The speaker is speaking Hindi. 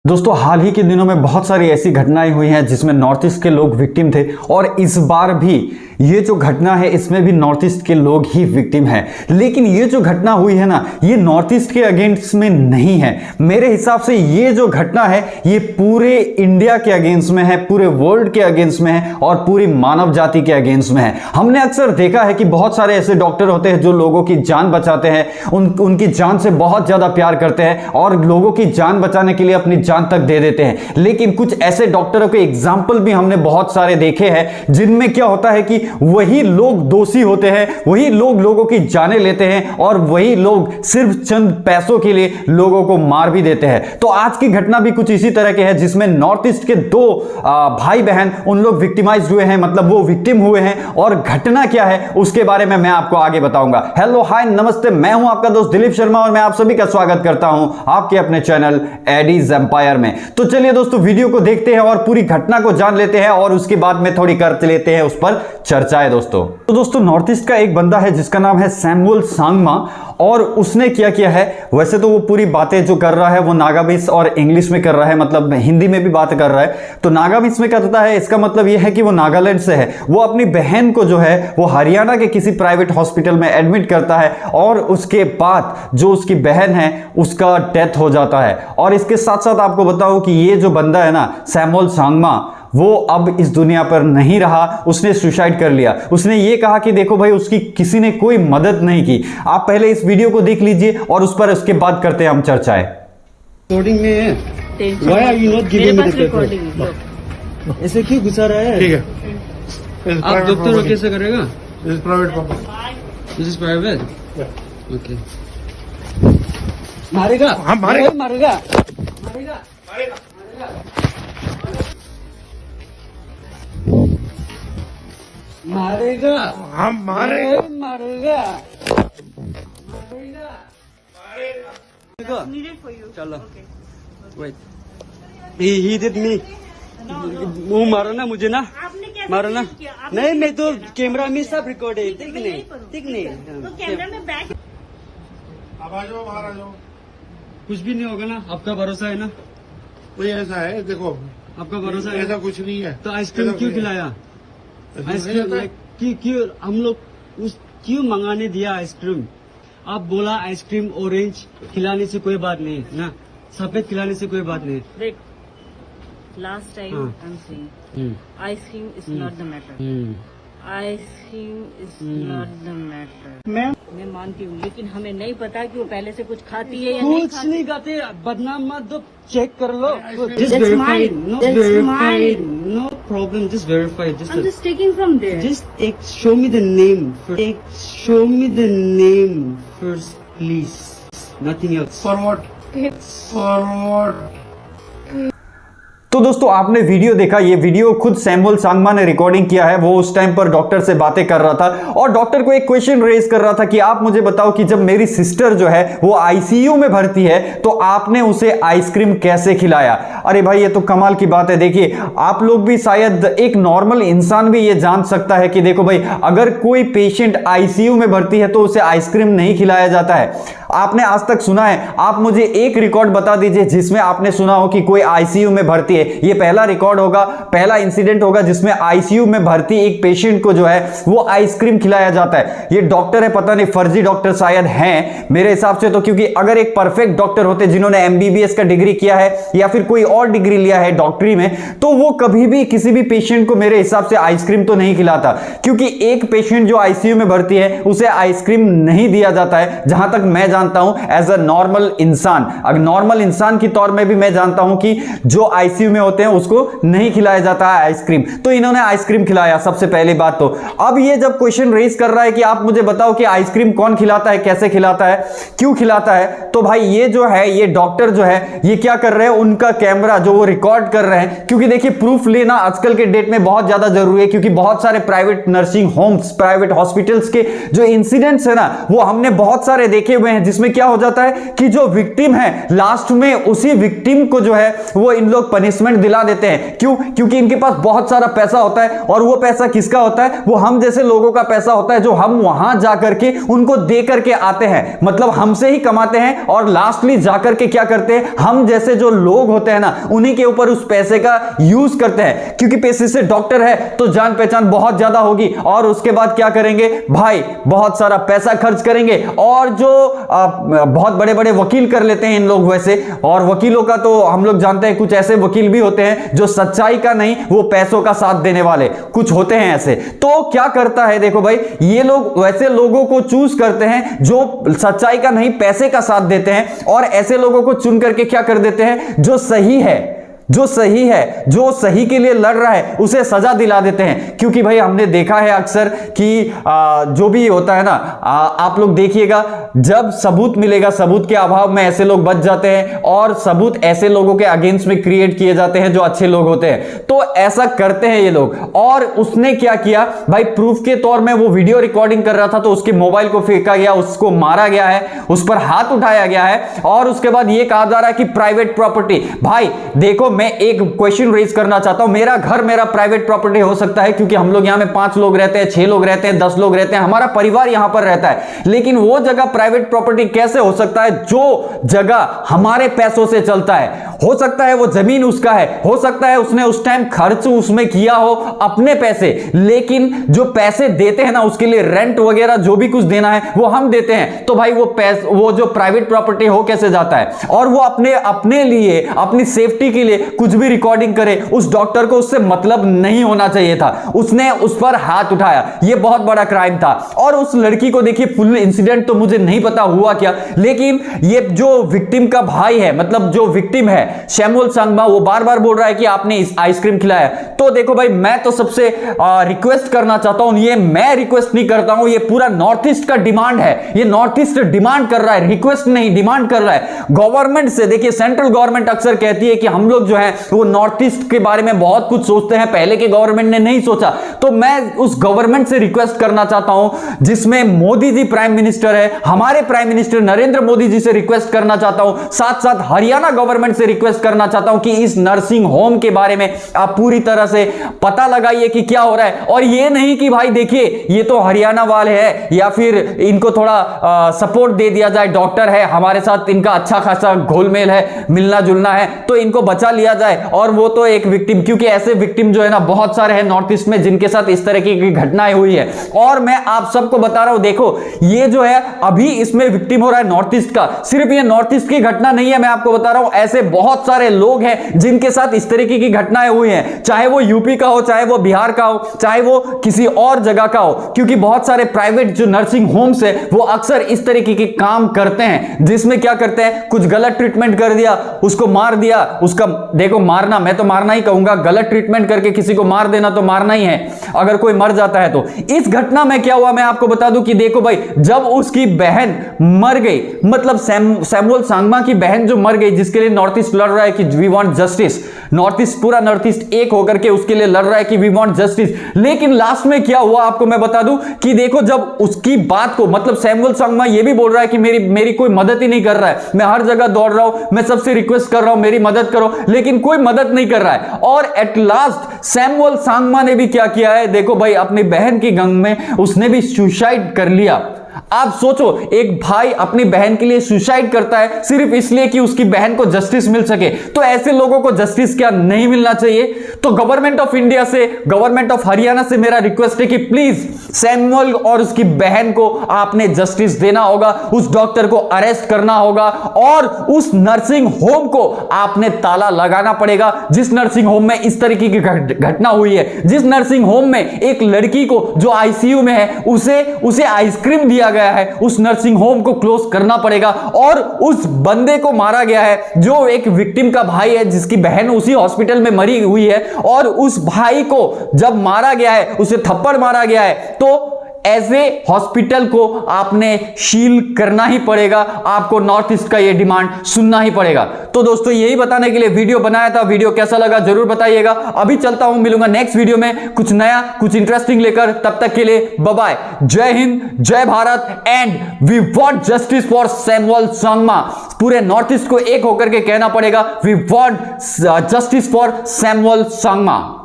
दोस्तों हाल ही के दिनों में बहुत सारी ऐसी घटनाएं हुई हैं जिसमें नॉर्थ ईस्ट के लोग विक्टिम थे और इस बार भी ये जो घटना है इसमें भी नॉर्थ ईस्ट के लोग ही विक्टिम हैं। लेकिन ये जो घटना हुई है ना, ये नॉर्थ ईस्ट के अगेंस्ट में नहीं है। मेरे हिसाब से ये जो घटना है ये पूरे इंडिया के अगेंस्ट में है, पूरे वर्ल्ड के अगेंस्ट में है और पूरी मानव जाति के अगेंस्ट में है। हमने अक्सर देखा है कि बहुत सारे ऐसे डॉक्टर होते हैं जो लोगों की जान बचाते हैं, उनकी जान से बहुत ज्यादा प्यार करते हैं और लोगों की जान बचाने के लिए अपनी जान तक दे देते हैं। लेकिन कुछ ऐसे डॉक्टरों के एग्जाम्पल भी हमने बहुत सारे देखे हैं जिनमें क्या होता है कि वही लोग दोषी होते हैं, वही लोग लोगों की जानें लेते हैं और वही लोग सिर्फ चंद पैसों के लिए लोगों को मार भी देते हैं। तो आज की घटना भी कुछ इसी तरह के है जिसमें नॉर्थ ईस्ट के दो भाई बहन उन लोग विक्टिमाइज्ड हुए हैं, मतलब वो विक्टिम हुए हैं। और घटना क्या है उसके बारे में मैं आपको आगे बताऊंगा। हेलो हाय नमस्ते, मैं हूं आपका दोस्त दिलीप शर्मा और मैं आप सभी का स्वागत करता हूं आपके अपने चैनल एडीज एम्पायर में। तो चलिए दोस्तों वीडियो को देखते हैं और पूरी घटना को जान लेते हैं और उसके बाद में थोड़ी कर लेते हैं उस पर चर्चा है दोस्तों। तो दोस्तों नॉर्थ ईस्ट का एक बंदा है जिसका नाम है सैमुअल सांगमा और उसने क्या किया है, वैसे तो वो पूरी बातें जो कर रहा है वो नागामीज और इंग्लिश में कर रहा है, मतलब हिंदी में भी बात कर रहा है। तो नागामीज में करता है, इसका मतलब ये है कि वो नागालैंड से है। वो अपनी बहन को जो है वो हरियाणा के किसी प्राइवेट हॉस्पिटल में एडमिट करता है और उसके बाद जो उसकी बहन है उसका डेथ हो जाता है। और इसके साथ साथ आपको बताऊं कि ये जो बंदा है ना सैमुअल सांगमा, वो अब इस दुनिया पर नहीं रहा, उसने सुसाइड कर लिया। उसने ये कहा कि देखो भाई उसकी किसी ने कोई मदद नहीं की। आप पहले इस वीडियो को देख लीजिए और उस पर उसके बाद करते हैं हम चर्चाएं। रिकॉर्डिंग में है। Why are you not giving me the paper? ऐसे क्यों घुसा रहा है? ठीक है। आप डॉक्टर हो कैसे करेगा? This is private property. This is private. Yeah. Okay. मारेगा? हाँ, मारेगा। मारेगा? मारेगा? मारेगा? हाँ मारे। मारेगा? Needed for you. चलो। Okay. Wait. He did me. वो मारो ना मुझे ना, आपने कैसे मारो ना। किया? आपने नहीं मैं तो किया? कैमरा में सब रिकॉर्ड है, ठीक मैं नहीं, यहीं पर हूँ। ठीक नहीं। तो कैमरा में बैक अब आ जाओ, बाहर आ जाओ। कुछ भी नहीं होगा ना, आपका भरोसा है ना? कोई ऐसा है, देखो आपका भरोसा है ऐसा ना? कुछ नहीं है। तो आइसक्रीम ऐसा क्यों कुछ नहीं है। खिलाया? ऐसा नहीं आइसक्रीम होता है। क्यों क्यों हम लोग उस क्यों मंगाने दिया आइसक्रीम? आप बोला आइसक्रीम ऑरेंज खिलाने से कोई बात नहीं है ना, सफेद खिलाने से कोई बात नहीं है। last time हाँ। I'm saying hmm, ice cream is not the matter. Hmm, Ice cream is not the matter. मैं मानती हूँ लेकिन हमें नहीं पता कि वो पहले से कुछ खाती है या नहीं कुछ खाती। नहीं खाते, बदनाम मत दो, चेक कर लो। That's Just verify, mine. no That's verify, mine. no problem. Just verify. I'm just taking from there. Just show me the name. Show me the name first, please. Nothing else. For what? For what? तो दोस्तों आपने वीडियो देखा, ये वीडियो खुद सैमुअल सांगमा ने रिकॉर्डिंग किया है। वो उस टाइम पर डॉक्टर से बातें कर रहा था और डॉक्टर को एक क्वेश्चन रेज कर रहा था कि आप मुझे बताओ कि जब मेरी सिस्टर जो है वो आईसीयू में भर्ती है तो आपने उसे आइसक्रीम कैसे खिलाया। अरे भाई ये तो कमाल की बात है। देखिए आप लोग भी शायद, एक नॉर्मल इंसान भी ये जान सकता है कि देखो भाई अगर कोई पेशेंट आईसीयू में भर्ती है तो उसे आइसक्रीम नहीं खिलाया जाता है। आपने आज तक सुना है? आप मुझे एक रिकॉर्ड बता दीजिए जिसमें आपने सुना हो कि कोई आईसीयू में भर्ती है। ये पहला रिकॉर्ड होगा, पहला इंसिडेंट होगा जिसमें आईसीयू में भर्ती एक पेशेंट को जो है वो आइसक्रीम खिलाया जाता है। ये डॉक्टर है, पता नहीं फर्जी डॉक्टर शायद हैं मेरे हिसाब से तो, क्योंकि अगर एक परफेक्ट डॉक्टर होते जिन्होंने एमबीबीएस का डिग्री किया है या फिर कोई और डिग्री लिया है डॉक्टरी में, तो वो कभी भी किसी भी पेशेंट को मेरे हिसाब से आइसक्रीम तो नहीं खिलाता। क्योंकि एक पेशेंट जो आईसीयू में भर्ती है उसे आइसक्रीम नहीं दिया जाता है, जहां तक मैं जानता हूं एज अ नॉर्मल इंसान। अगर नॉर्मल इंसान की तौर में भी मैं जानता हूं कि जो आईसीयू में होते हैं उसको नहीं खिलाया जाता है आइसक्रीम। तो इन्होंने आइसक्रीम खिलाया सबसे पहली बात तो। अब ये जब क्वेश्चन रेज कर रहा है कि आप मुझे बताओ कि आइसक्रीम कौन खिलाता है, कैसे खिलाता है, क्यों खिलाता है, तो भाई ये जो है ये डॉक्टर जो है ये क्या कर रहे हैं, उनका कैमरा जो वो रिकॉर्ड कर रहे हैं। क्योंकि देखिए प्रूफ लेना आजकल के डेट में बहुत ज्यादा जरूरी है, क्योंकि बहुत सारे private nursing homes, private hospitals के जो इंसिडेंट्स है ना वो हमने बहुत सारे देखे हुए हैं जिसमें क्या हो जाता है कि जो विक्टिम है लास्ट में उसी विक्टिम को जो है वो इन लोग पनिशमेंट दिला देते हैं। क्यों? क्योंकि इनके पास बहुत सारा पैसा होता है और वो पैसा किसका होता है? वो हम जैसे लोगों का पैसा होता है जो हम वहां जाकर के उनको दे करके आते हैं, मतलब हमसे ही कमाते हैं और लास्टली जाकर के क्या करते हैं, हम जैसे जो लोग होते हैं ना उन्हीं के ऊपर उस पैसे का यूज करते हैं। क्योंकि पैसे से डॉक्टर है तो जान पहचान बहुत ज्यादा होगी और उसके बाद क्या करेंगे भाई, बहुत सारा पैसा खर्च करेंगे और जो बहुत बड़े बड़े वकील कर लेते हैं इन लोग वैसे। और वकीलों का तो हम लोग जानते हैं कुछ ऐसे वकील भी होते हैं जो सच्चाई का नहीं, वो पैसों का साथ देने वाले कुछ होते हैं ऐसे। तो क्या करता है देखो भाई, ये लोग वैसे लोगों को चूज करते हैं जो सच्चाई का नहीं पैसे का साथ देते हैं और ऐसे लोगों को चुन करके क्या कर देते हैं, जो सही है, जो सही है, जो सही के लिए लड़ रहा है उसे सजा दिला देते हैं। क्योंकि भाई हमने देखा है अक्सर कि जो भी होता है ना, आप लोग देखिएगा जब सबूत मिलेगा, सबूत के अभाव में ऐसे लोग बच जाते हैं और सबूत ऐसे लोगों के अगेंस्ट में क्रिएट किए जाते हैं जो अच्छे लोग होते हैं। तो ऐसा करते हैं ये लोग। और उसने क्या किया भाई, प्रूफ के तौर में वो वीडियो रिकॉर्डिंग कर रहा था तो उसके मोबाइल को फेंका गया, उसको मारा गया है, उस पर हाथ उठाया गया है और उसके बाद ये कहा जा रहा है कि प्राइवेट प्रॉपर्टी। भाई देखो, मैं एक क्वेश्चन रेज करना चाहता हूं, मेरा घर मेरा प्राइवेट प्रॉपर्टी हो सकता है क्योंकि हम लोग यहां में 5 लोग रहते हैं, 6 लोग रहते हैं, 10 लोग रहते हैं, हमारा परिवार यहां पर रहता है। लेकिन वो जगह प्राइवेट प्रॉपर्टी कैसे हो सकता है जो जगह हमारे पैसों से चलता है? हो सकता है वो जमीन उसका है, हो सकता है उसने उस टाइम खर्च उसमें किया हो अपने पैसे, लेकिन जो पैसे देते हैं ना उसके लिए रेंट वगैरह जो भी कुछ देना है वो हम देते हैं। तो भाई वो जो प्राइवेट प्रॉपर्टी हो कैसे जाता है? और वो अपने लिए, अपनी सेफ्टी के लिए कुछ भी रिकॉर्डिंग करे, उस डॉक्टर को उससे मतलब नहीं होना चाहिए था, उसने उस पर हाथ उठाया, ये बहुत बड़ा क्राइम था। और उस लड़की को देखिए, फुल इंसिडेंट तो मुझे नहीं पता हुआ क्या, लेकिन ये जो विक्टिम का भाई है, मतलब जो विक्टिम है सैमुअल सांगमा, वो बार बार बोल रहा है कि आपने इस आइसक्रीम खिलाया। तो देखो भाई, मैं तो सबसे रिक्वेस्ट करना चाहता हूं, ये मैं रिक्वेस्ट नहीं करता हूं, ये पूरा नॉर्थ ईस्ट का डिमांड है, ये नॉर्थ ईस्ट डिमांड कर रहा है, रिक्वेस्ट नहीं डिमांड कर रहा है गवर्नमेंट से। देखिए सेंट्रल गवर्नमेंट अक्सर कहती है कि हम लोग जो है वो नॉर्थ ईस्ट के बारे में बहुत कुछ सोचते हैं, पहले के गवर्नमेंट ने नहीं सोचा। तो मैं उस गवर्नमेंट से रिक्वेस्ट करना चाहता हूं जिसमें मोदी जी प्राइम मिनिस्टर है, हमारे प्राइम मिनिस्टर नरेंद्र मोदी जी से रिक्वेस्ट करना चाहता हूं, साथ साथ हरियाणा गवर्नमेंट से रिक्वेस्ट करना चाहता हूं कि इस नर्सिंग होम के बारे में आप पूरी तरह से पता लगाइए कि क्या हो रहा है। और ये नहीं कि भाई देखिए ये तो हरियाणा वाले हैं या फिर इनको थोड़ा सपोर्ट दे दिया जाए, डॉक्टर है हमारे साथ, इनका अच्छा खासा घोलमेल है, मिलना जुलना है, तो इनको बचा लिया जाए और वो तो एक विक्टिम, क्योंकि ऐसे विक्टिम जो है ना बहुत सारे हैं नॉर्थ ईस्ट में जिनके साथ इस तरह की घटनाएं हुई है। और मैं आप सबको बता रहा हूं, देखो ये जो है अभी इसमें विक्टिम हो रहा है नॉर्थ ईस्ट का, सिर्फ ये नॉर्थ ईस्ट की घटना नहीं है, मैं आपको बता रहा हूं ऐसे बहुत सारे लोग हैं जिनके साथ इस तरीके की घटनाएं हुई हैं, चाहे वो यूपी का हो, चाहे वो बिहार का हो, चाहे वो किसी और जगह का हो। क्योंकि बहुत सारे प्राइवेट जो नर्सिंग होम्स है वो अक्सर इस तरीके के काम करते हैं, जिसमें क्या करते हैं, कुछ गलत ट्रीटमेंट कर दिया, उसको मार दिया, उसका देखो मारना, मैं तो मारना ही कहूंगा, गलत ट्रीटमेंट करके किसी को मार देना तो मारना ही है अगर कोई मर जाता है तो। इस घटना में क्या हुआ मैं आपको बता दूं कि देखो भाई, जब उसकी बहन मर गई, मतलब सैमुअल सांगमा की बहन जो मर गई, जिसके लिए नॉर्थ ईस्ट लड़ रहा है कि we want justice, north east पूरा नॉर्थ ईस्ट एक होकर के उसके लिए लड़ रहा है कि वी वांट जस्टिस। लेकिन लास्ट में क्या हुआ आपको मैं बता दूं कि देखो, जब उसकी बात को, मतलब सैमुअल सांगमा ये भी बोल रहा है कि मेरी कोई मदद ही नहीं कर रहा है, मैं हर जगह दौड़ रहा हूं, मैं सबसे रिक्वेस्ट कर रहा हूं मेरी मदद करो, लेकिन कोई मदद नहीं कर रहा है। और एट लास्ट सैमुअल सांगमा ने भी क्या किया है, देखो भाई, अपनी बहन की गम में उसने भी सुसाइड कर लिया। आप सोचो, एक भाई अपनी बहन के लिए सुसाइड करता है सिर्फ इसलिए कि उसकी बहन को जस्टिस मिल सके। तो ऐसे लोगों को जस्टिस क्या नहीं मिलना चाहिए? तो गवर्नमेंट ऑफ इंडिया से, गवर्नमेंट ऑफ हरियाणा से मेरा रिक्वेस्ट है कि प्लीज सैमुअल और उसकी बहन को आपने जस्टिस देना होगा, उस डॉक्टर को अरेस्ट करना होगा और उस नर्सिंग होम को आपने ताला लगाना पड़ेगा जिस नर्सिंग होम में इस तरीके की घटना हुई है, जिस नर्सिंग होम में एक लड़की को जो आईसीयू में है उसे आइसक्रीम दिया गया है, उस नर्सिंग होम को क्लोज करना पड़ेगा। और उस बंदे को मारा गया है जो एक विक्टिम का भाई है, जिसकी बहन उसी हॉस्पिटल में मरी हुई है, और उस भाई को जब मारा गया है, उसे थप्पड़ मारा गया है, तो एज ए हॉस्पिटल को आपने शील करना ही पड़ेगा, आपको नॉर्थ ईस्ट का ये डिमांड सुनना ही पड़ेगा। तो दोस्तों यही बताने के लिए वीडियो बनाया था। वीडियो कैसा लगा जरूर बताइएगा। अभी चलता हूं, मिलूंगा नेक्स्ट वीडियो में कुछ नया कुछ इंटरेस्टिंग लेकर। तब तक के लिए बाय बाय। जय हिंद, जय Bharat and we want justice for Samuel Sangma. पूरे नॉर्थ ईस्ट को एक होकर के कहना पड़ेगा, we want justice for Samuel Sangma.